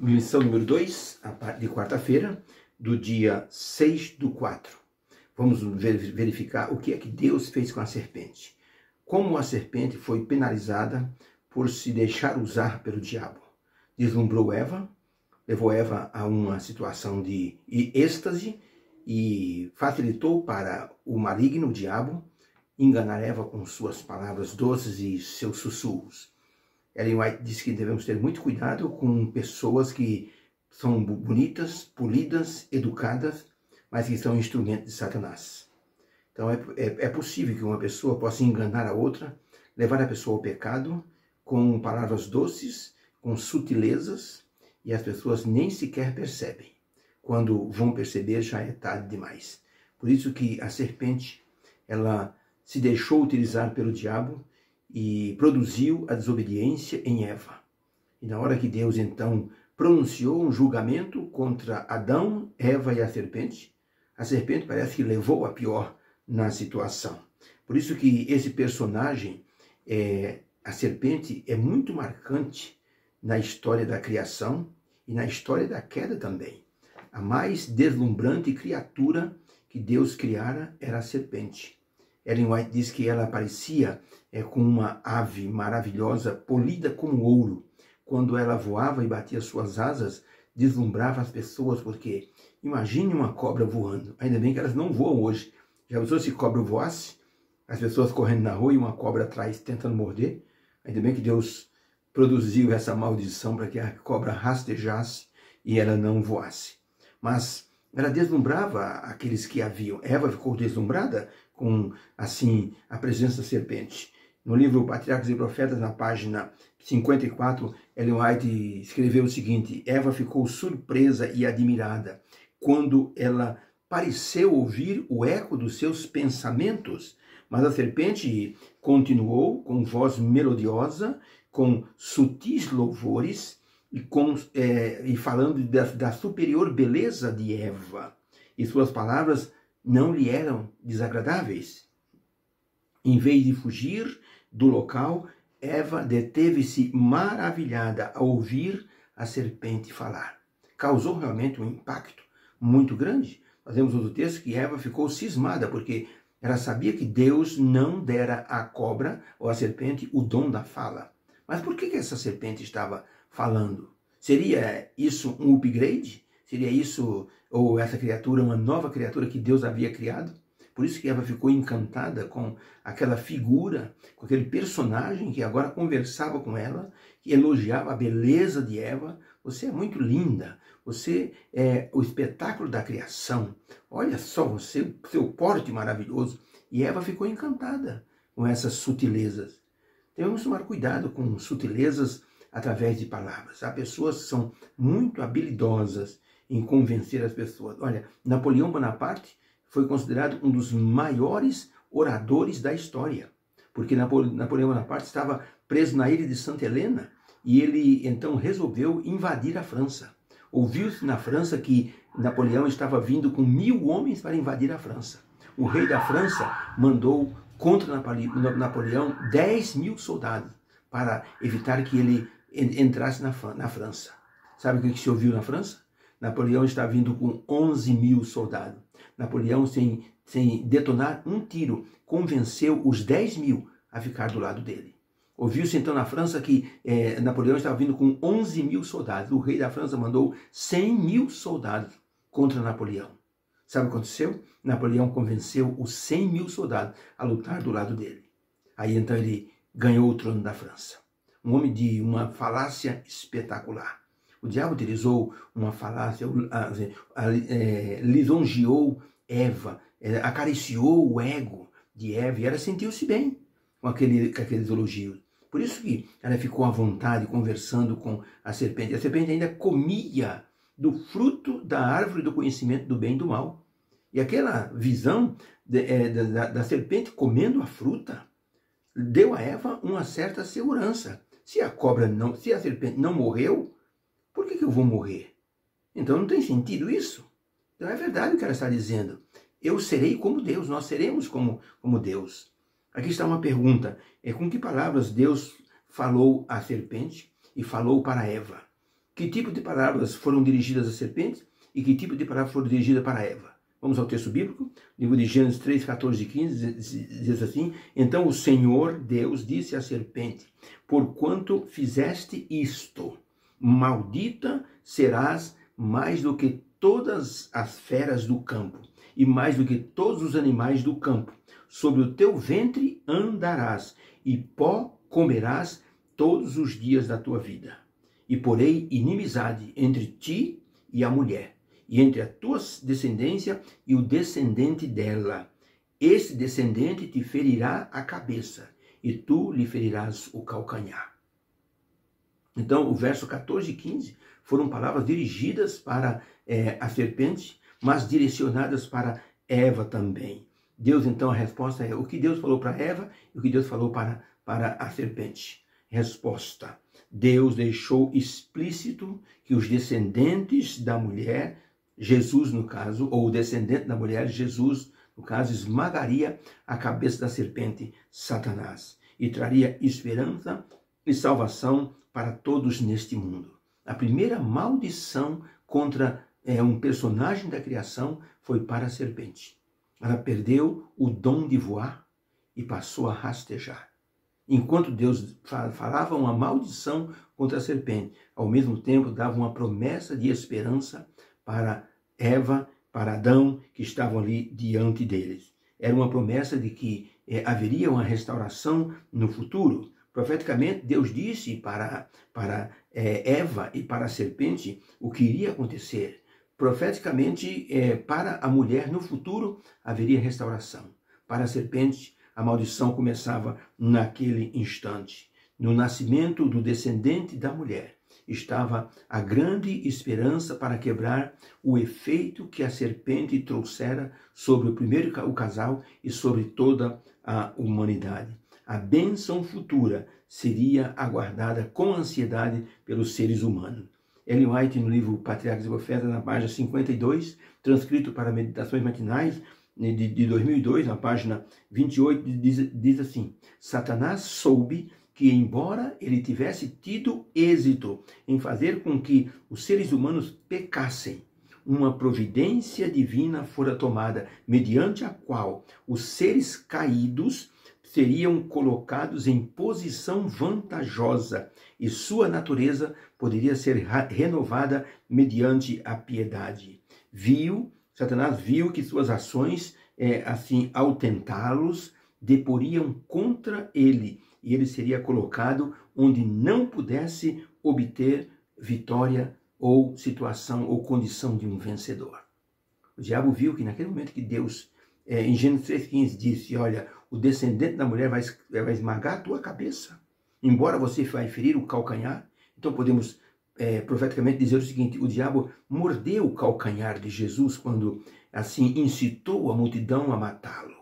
Lição número 2, de quarta-feira, do dia 6/4. Vamos verificar o que é que Deus fez com a serpente. Como a serpente foi penalizada por se deixar usar pelo diabo. Deslumbrou Eva, levou Eva a uma situação de êxtase e facilitou para o maligno, o diabo, enganar Eva com suas palavras doces e seus sussurros. Ellen White diz que devemos ter muito cuidado com pessoas que são bonitas, polidas, educadas, mas que são instrumentos de Satanás. Então é possível que uma pessoa possa enganar a outra, levar a pessoa ao pecado com palavras doces, com sutilezas, e as pessoas nem sequer percebem. Quando vão perceber, já é tarde demais. Por isso que a serpente, ela se deixou utilizar pelo diabo e produziu a desobediência em Eva. E na hora que Deus, então, pronunciou um julgamento contra Adão, Eva e a serpente parece que levou a pior na situação. Por isso que esse personagem, a serpente, é muito marcante na história da criação e na história da queda também. A mais deslumbrante criatura que Deus criara era a serpente. Ellen White diz que ela parecia com uma ave maravilhosa, polida como ouro. Quando ela voava e batia suas asas, deslumbrava as pessoas, porque imagine uma cobra voando. Ainda bem que elas não voam hoje. Já pensou se cobra voasse? As pessoas correndo na rua e uma cobra atrás tentando morder? Ainda bem que Deus produziu essa maldição para que a cobra rastejasse e ela não voasse. Mas ela deslumbrava aqueles que a viam. Eva ficou deslumbrada com, assim, a presença da serpente. No livro Patriarcas e Profetas, na página 54, Ellen White escreveu o seguinte: Eva ficou surpresa e admirada quando ela pareceu ouvir o eco dos seus pensamentos, mas a serpente continuou com voz melodiosa, com sutis louvores e falando da superior beleza de Eva. E suas palavras não lhe eram desagradáveis. Em vez de fugir do local, Eva deteve-se maravilhada ao ouvir a serpente falar. Causou realmente um impacto muito grande. Nós vemos outro texto que Eva ficou cismada, porque ela sabia que Deus não dera à cobra ou à serpente o dom da fala. Mas por que essa serpente estava falando? Seria isso um upgrade? Seria isso, ou essa criatura, uma nova criatura que Deus havia criado? Por isso que Eva ficou encantada com aquela figura, com aquele personagem que agora conversava com ela, que elogiava a beleza de Eva. Você é muito linda, você é o espetáculo da criação. Olha só você, seu porte maravilhoso. E Eva ficou encantada com essas sutilezas. Devemos tomar cuidado com sutilezas através de palavras. Há pessoas que são muito habilidosas em convencer as pessoas. Olha, Napoleão Bonaparte foi considerado um dos maiores oradores da história, porque Napoleão Bonaparte estava preso na ilha de Santa Helena e ele então resolveu invadir a França. Ouviu-se na França que Napoleão estava vindo com 1000 homens para invadir a França. O rei da França mandou contra Napoleão 10.000 soldados para evitar que ele entrasse na França. Sabe o que se ouviu na França? Napoleão está vindo com 11.000 soldados. Napoleão, sem detonar um tiro, convenceu os 10.000 a ficar do lado dele. Ouviu-se então na França que Napoleão estava vindo com 11.000 soldados. O rei da França mandou 100.000 soldados contra Napoleão. Sabe o que aconteceu? Napoleão convenceu os 100.000 soldados a lutar do lado dele. Aí então ele ganhou o trono da França. Um homem de uma falácia espetacular. O diabo utilizou uma falácia, lisonjeou Eva, acariciou o ego de Eva e ela sentiu-se bem com aqueles elogios. Por isso que ela ficou à vontade conversando com a serpente. A serpente ainda comia do fruto da árvore do conhecimento do bem e do mal. E aquela visão da serpente comendo a fruta deu a Eva uma certa segurança. Se a serpente não morreu, por que eu vou morrer? Então não tem sentido isso. Então é verdade o que ela está dizendo. Eu serei como Deus, nós seremos como Deus. Aqui está uma pergunta. Com que palavras Deus falou à serpente e falou para Eva? Que tipo de palavras foram dirigidas à serpente e que tipo de palavras foram dirigidas para Eva? Vamos ao texto bíblico, livro de Gênesis 3, 14 e 15, diz assim: Então o Senhor Deus disse à serpente: Porquanto fizeste isto, maldita serás mais do que todas as feras do campo, e mais do que todos os animais do campo. Sobre o teu ventre andarás, e pó comerás todos os dias da tua vida. E porei inimizade entre ti e a mulher, e entre a tua descendência e o descendente dela. Esse descendente te ferirá a cabeça, e tu lhe ferirás o calcanhar. Então, o verso 14 e 15 foram palavras dirigidas para a serpente, mas direcionadas para Eva também. Deus, então, a resposta é o que Deus falou para Eva e o que Deus falou para a serpente. Resposta: Deus deixou explícito que os descendentes da mulher, Jesus no caso, ou o descendente da mulher, Jesus no caso, esmagaria a cabeça da serpente, Satanás, e traria esperança e salvação para todos neste mundo. A primeira maldição contra um personagem da criação foi para a serpente. Ela perdeu o dom de voar e passou a rastejar. Enquanto Deus falava uma maldição contra a serpente, ao mesmo tempo dava uma promessa de esperança para Eva, para Adão, que estavam ali diante deles. Era uma promessa de que haveria uma restauração no futuro. Profeticamente, Deus disse para Eva e para a serpente o que iria acontecer. Profeticamente, para a mulher, no futuro, haveria restauração. Para a serpente, a maldição começava naquele instante. No nascimento do descendente da mulher, estava a grande esperança para quebrar o efeito que a serpente trouxera sobre o casal e sobre toda a humanidade. A bênção futura seria aguardada com ansiedade pelos seres humanos. Ellen White, no livro Patriarcas e Profetas, na página 52, transcrito para Meditações Matinais, de 2002, na página 28, diz assim: Satanás soube que, embora ele tivesse tido êxito em fazer com que os seres humanos pecassem, uma providência divina fora tomada, mediante a qual os seres caídos seriam colocados em posição vantajosa e sua natureza poderia ser renovada mediante a piedade. Satanás viu que suas ações, ao tentá-los, deporiam contra ele, e ele seria colocado onde não pudesse obter vitória ou situação ou condição de um vencedor. O diabo viu que naquele momento que Deus, em Gênesis 3,15, disse: olha, o descendente da mulher vai esmagar a tua cabeça, embora você vai ferir o calcanhar. Então podemos profeticamente dizer o seguinte: o diabo mordeu o calcanhar de Jesus quando assim incitou a multidão a matá-lo.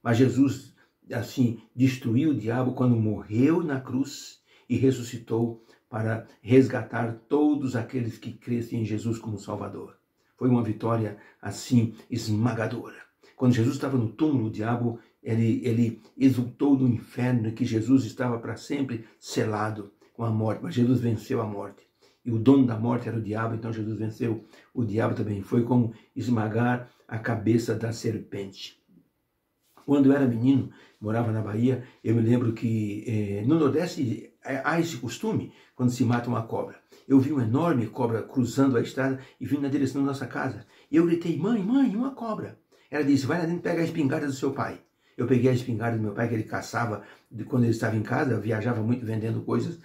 Mas Jesus assim destruiu o diabo quando morreu na cruz e ressuscitou para resgatar todos aqueles que crescem em Jesus como Salvador. Foi uma vitória assim esmagadora. Quando Jesus estava no túmulo, o diabo ele exultou no inferno que Jesus estava para sempre selado com a morte, mas Jesus venceu a morte. E o dono da morte era o diabo, então Jesus venceu o diabo também. Foi como esmagar a cabeça da serpente. Quando eu era menino, morava na Bahia, eu me lembro que no Nordeste há esse costume, quando se mata uma cobra. Eu vi uma enorme cobra cruzando a estrada e vindo na direção da nossa casa. E eu gritei: mãe, uma cobra. Ela disse: vai lá dentro e pega a espingarda do seu pai. Eu peguei a espingarda do meu pai, que ele caçava quando ele estava em casa, viajava muito vendendo coisas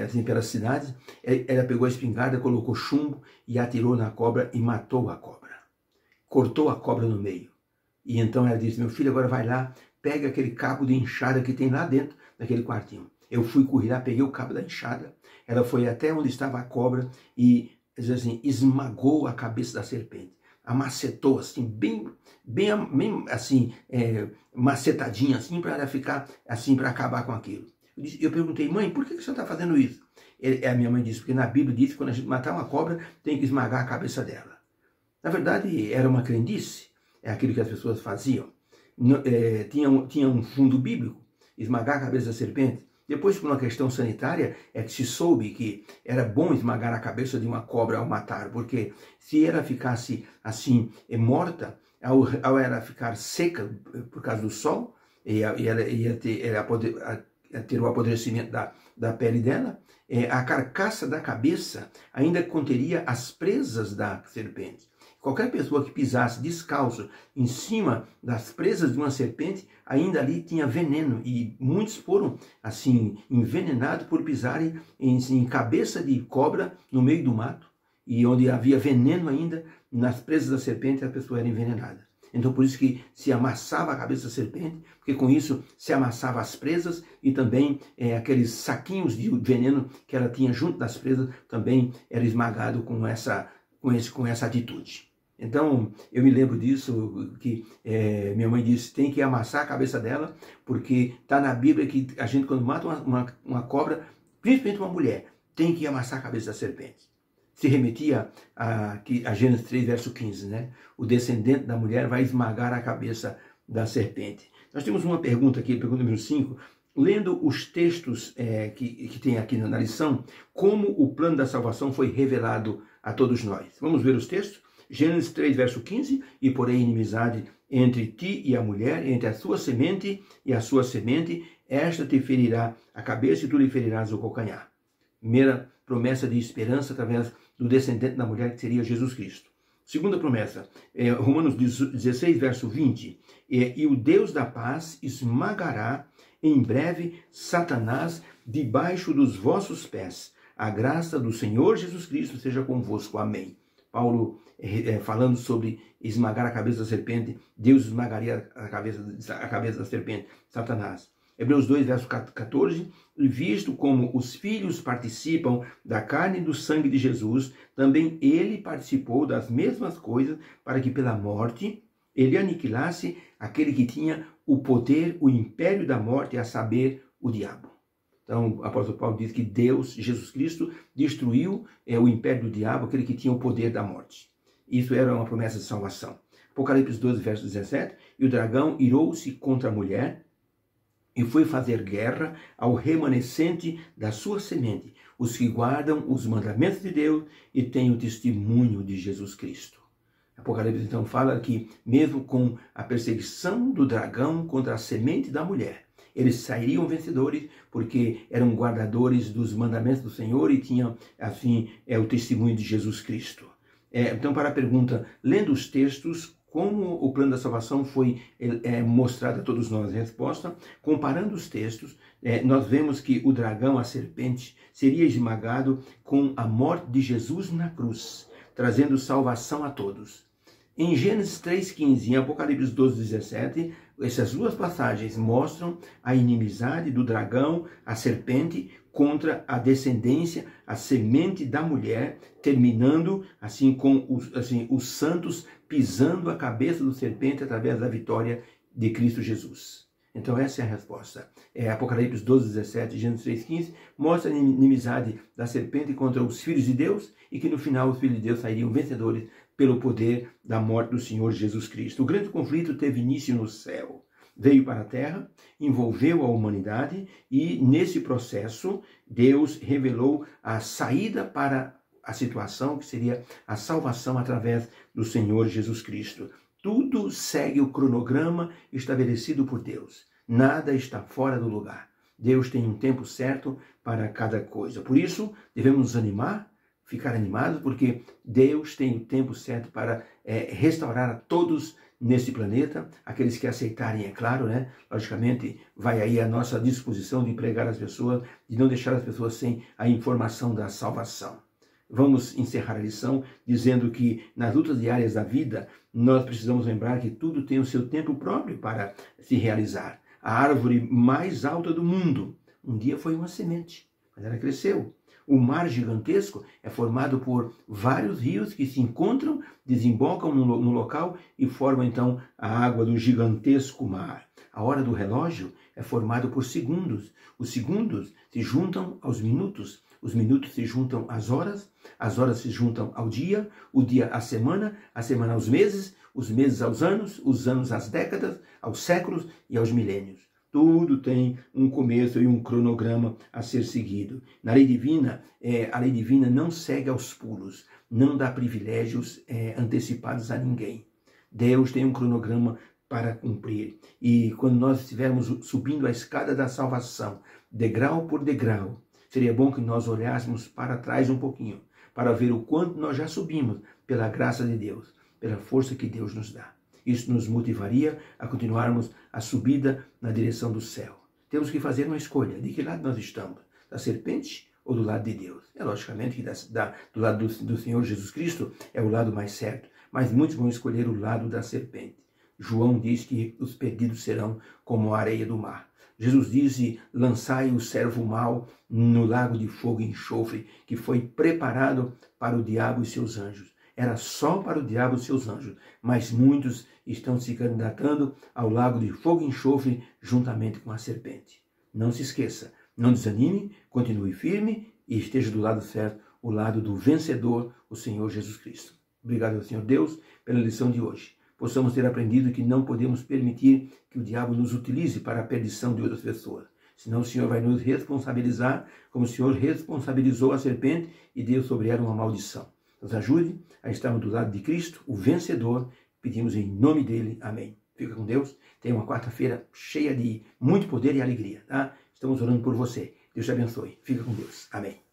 assim pelas cidades. Ela pegou a espingarda, colocou chumbo e atirou na cobra e matou a cobra. Cortou a cobra no meio. E então ela disse: meu filho, agora vai lá, pega aquele cabo de enxada que tem lá dentro daquele quartinho. Eu fui correr lá, peguei o cabo da enxada, ela foi até onde estava a cobra e assim, esmagou a cabeça da serpente. Amacetou assim, bem assim, macetadinha assim, para ela ficar assim, para acabar com aquilo. Eu perguntei: mãe, por que você está fazendo isso? A minha mãe disse: porque na Bíblia diz que quando a gente matar uma cobra, tem que esmagar a cabeça dela. Na verdade, era uma crendice, é aquilo que as pessoas faziam. Tinha um fundo bíblico, esmagar a cabeça da serpente. Depois, por uma questão sanitária, é que se soube que era bom esmagar a cabeça de uma cobra ao matar, porque se ela ficasse assim, morta, ao ela ficar seca por causa do sol, ela ia ter o apodrecimento da pele dela, a carcaça da cabeça ainda conteria as presas da serpente. Qualquer pessoa que pisasse descalço em cima das presas de uma serpente, ainda ali tinha veneno. E muitos foram, assim, envenenados por pisarem em cabeça de cobra no meio do mato. E onde havia veneno ainda, nas presas da serpente, a pessoa era envenenada. Então, por isso que se amassava a cabeça da serpente, porque com isso se amassava as presas e também aqueles saquinhos de veneno que ela tinha junto das presas também era esmagado com essa atitude. Então, eu me lembro disso, que minha mãe disse, tem que amassar a cabeça dela, porque está na Bíblia que a gente, quando mata uma cobra, principalmente uma mulher, tem que amassar a cabeça da serpente. Se remetia a Gênesis 3, verso 15, né? O descendente da mulher vai esmagar a cabeça da serpente. Nós temos uma pergunta aqui, pergunta número 5. Lendo os textos que tem aqui na lição, como o plano da salvação foi revelado a todos nós. Vamos ver os textos? Gênesis 3, verso 15, e porém inimizade entre ti e a mulher, entre a sua semente e a sua semente, esta te ferirá a cabeça e tu lhe ferirás o calcanhar. Primeira promessa de esperança através do descendente da mulher, que seria Jesus Cristo. Segunda promessa, Romanos 16, verso 20, e o Deus da paz esmagará em breve Satanás debaixo dos vossos pés. A graça do Senhor Jesus Cristo seja convosco. Amém. Paulo falando sobre esmagar a cabeça da serpente, Deus esmagaria a cabeça da serpente, Satanás. Hebreus 2, verso 14, e visto como os filhos participam da carne e do sangue de Jesus, também ele participou das mesmas coisas, para que pela morte ele aniquilasse aquele que tinha o poder, o império da morte, a saber, o diabo. Então, o apóstolo Paulo diz que Deus, Jesus Cristo, destruiu o império do diabo, aquele que tinha o poder da morte. Isso era uma promessa de salvação. Apocalipse 12, verso 17, e o dragão irou-se contra a mulher e foi fazer guerra ao remanescente da sua semente, os que guardam os mandamentos de Deus e têm o testemunho de Jesus Cristo. Apocalipse então fala que mesmo com a perseguição do dragão contra a semente da mulher, eles sairiam vencedores porque eram guardadores dos mandamentos do Senhor e tinham, assim, o testemunho de Jesus Cristo. Então, para a pergunta, lendo os textos, como o plano da salvação foi mostrado a todos nós? A resposta, comparando os textos, nós vemos que o dragão, a serpente, seria esmagado com a morte de Jesus na cruz, trazendo salvação a todos. Em Gênesis 3,15 e em Apocalipse 12,17, essas duas passagens mostram a inimizade do dragão, a serpente, contra a descendência, a semente da mulher, terminando assim com os santos pisando a cabeça do serpente através da vitória de Cristo Jesus. Então essa é a resposta. Apocalipse 12,17 e Gênesis 3,15 mostra a inimizade da serpente contra os filhos de Deus e que no final os filhos de Deus sairiam vencedores pelo poder da morte do Senhor Jesus Cristo. O grande conflito teve início no céu. Veio para a terra, envolveu a humanidade e, nesse processo, Deus revelou a saída para a situação que seria a salvação através do Senhor Jesus Cristo. Tudo segue o cronograma estabelecido por Deus. Nada está fora do lugar. Deus tem um tempo certo para cada coisa. Por isso, devemos nos animar, ficar animados, porque Deus tem o tempo certo para restaurar a todos nesse planeta, aqueles que aceitarem, é claro, né? Logicamente, vai aí a nossa disposição de pregar as pessoas, de não deixar as pessoas sem a informação da salvação. Vamos encerrar a lição dizendo que nas lutas diárias da vida, nós precisamos lembrar que tudo tem o seu tempo próprio para se realizar. A árvore mais alta do mundo, um dia foi uma semente, mas ela cresceu. O mar gigantesco é formado por vários rios que se encontram, desembocam no local e formam então a água do gigantesco mar. A hora do relógio é formada por segundos. Os segundos se juntam aos minutos, os minutos se juntam às horas se juntam ao dia, o dia à semana, a semana aos meses, os meses aos anos, os anos às décadas, aos séculos e aos milênios. Tudo tem um começo e um cronograma a ser seguido. Na lei divina, a lei divina não segue aos pulos, não dá privilégios antecipados a ninguém. Deus tem um cronograma para cumprir. E quando nós estivermos subindo a escada da salvação, degrau por degrau, seria bom que nós olhássemos para trás um pouquinho, para ver o quanto nós já subimos pela graça de Deus, pela força que Deus nos dá. Isso nos motivaria a continuarmos a subida na direção do céu. Temos que fazer uma escolha. De que lado nós estamos? Da serpente ou do lado de Deus? Logicamente que do lado do Senhor Jesus Cristo é o lado mais certo, mas muitos vão escolher o lado da serpente. João diz que os perdidos serão como a areia do mar. Jesus diz: lançai o servo mau no lago de fogo e enxofre, que foi preparado para o diabo e seus anjos. Era só para o diabo e seus anjos, mas muitos estão se candidatando ao lago de fogo e enxofre juntamente com a serpente. Não se esqueça, não desanime, continue firme e esteja do lado certo, o lado do vencedor, o Senhor Jesus Cristo. Obrigado, Senhor Deus, pela lição de hoje. Possamos ter aprendido que não podemos permitir que o diabo nos utilize para a perdição de outras pessoas. Senão o Senhor vai nos responsabilizar, como o Senhor responsabilizou a serpente e deu sobre ela uma maldição. Nos ajude a estarmos do lado de Cristo, o vencedor. Pedimos em nome dele. Amém. Fica com Deus. Tenha uma quarta-feira cheia de muito poder e alegria. Tá? Estamos orando por você. Deus te abençoe. Fica com Deus. Amém.